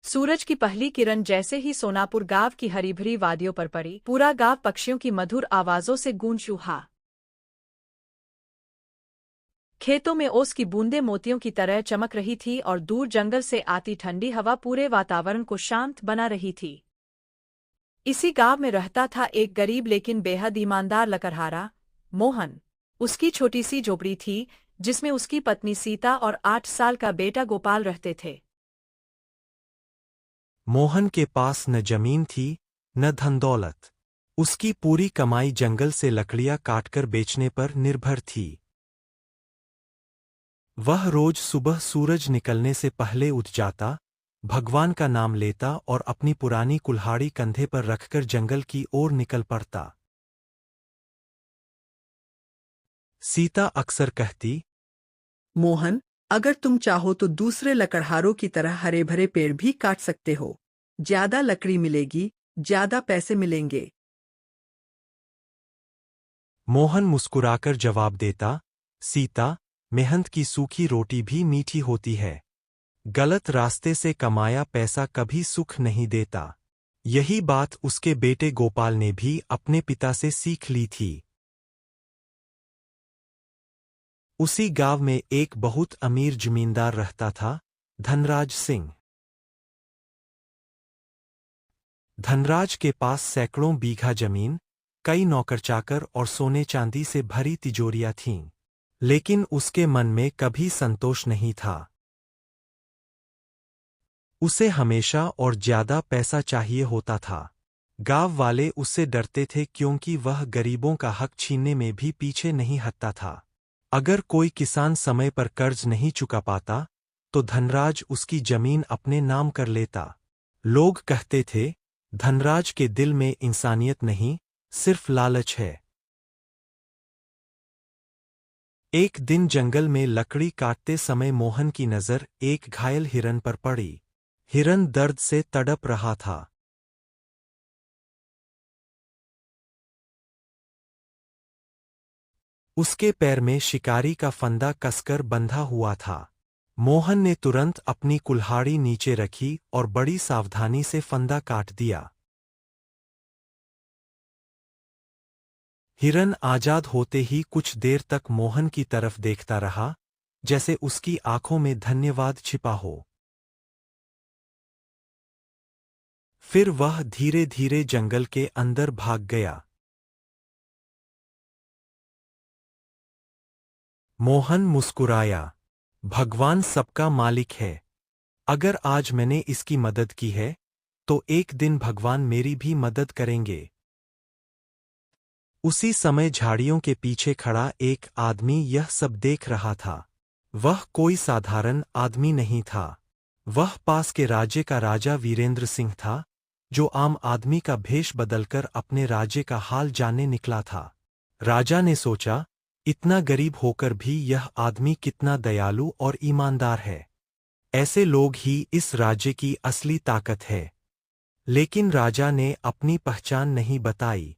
सूरज की पहली किरण जैसे ही सोनापुर गांव की हरी भरी वादियों पर पड़ी, पूरा गांव पक्षियों की मधुर आवाजों से गूंज उठा। खेतों में ओस की बूंदें मोतियों की तरह चमक रही थी और दूर जंगल से आती ठंडी हवा पूरे वातावरण को शांत बना रही थी। इसी गांव में रहता था एक गरीब लेकिन बेहद ईमानदार लकड़हारा, मोहन। उसकी छोटी सी झोपड़ी थी, जिसमें उसकी पत्नी सीता और 8 साल का बेटा गोपाल रहते थे। मोहन के पास न जमीन थी, न धन दौलत। उसकी पूरी कमाई जंगल से लकड़ियां काटकर बेचने पर निर्भर थी। वह रोज सुबह सूरज निकलने से पहले उठ जाता, भगवान का नाम लेता और अपनी पुरानी कुल्हाड़ी कंधे पर रखकर जंगल की ओर निकल पड़ता। सीता अक्सर कहती, मोहन, अगर तुम चाहो तो दूसरे लकड़हारों की तरह हरे भरे पेड़ भी काट सकते हो। ज्यादा लकड़ी मिलेगी, ज्यादा पैसे मिलेंगे। मोहन मुस्कुराकर जवाब देता, सीता, मेहनत की सूखी रोटी भी मीठी होती है। गलत रास्ते से कमाया पैसा कभी सुख नहीं देता। यही बात उसके बेटे गोपाल ने भी अपने पिता से सीख ली थी। उसी गांव में एक बहुत अमीर जमींदार रहता था, धनराज सिंह। धनराज के पास सैकड़ों बीघा जमीन, कई नौकर चाकर और सोने चांदी से भरी तिजोरियां थीं। लेकिन उसके मन में कभी संतोष नहीं था। उसे हमेशा और ज्यादा पैसा चाहिए होता था। गांव वाले उससे डरते थे क्योंकि वह गरीबों का हक छीनने में भी पीछे नहीं हटता था। अगर कोई किसान समय पर कर्ज नहीं चुका पाता, तो धनराज उसकी जमीन अपने नाम कर लेता। लोग कहते थे, धनराज के दिल में इंसानियत नहीं, सिर्फ लालच है। एक दिन जंगल में लकड़ी काटते समय मोहन की नजर एक घायल हिरन पर पड़ी। हिरन दर्द से तड़प रहा था। उसके पैर में शिकारी का फंदा कसकर बंधा हुआ था। मोहन ने तुरंत अपनी कुल्हाड़ी नीचे रखी और बड़ी सावधानी से फंदा काट दिया। हिरन आजाद होते ही कुछ देर तक मोहन की तरफ देखता रहा, जैसे उसकी आंखों में धन्यवाद छिपा हो। फिर वह धीरे धीरे जंगल के अंदर भाग गया। मोहन मुस्कुराया, भगवान सबका मालिक है। अगर आज मैंने इसकी मदद की है, तो एक दिन भगवान मेरी भी मदद करेंगे। उसी समय झाड़ियों के पीछे खड़ा एक आदमी यह सब देख रहा था। वह कोई साधारण आदमी नहीं था। वह पास के राज्य का राजा वीरेंद्र सिंह था, जो आम आदमी का भेष बदलकर अपने राज्य का हाल जानने निकला था। राजा ने सोचा, इतना गरीब होकर भी यह आदमी कितना दयालु और ईमानदार है। ऐसे लोग ही इस राज्य की असली ताकत है। लेकिन राजा ने अपनी पहचान नहीं बताई।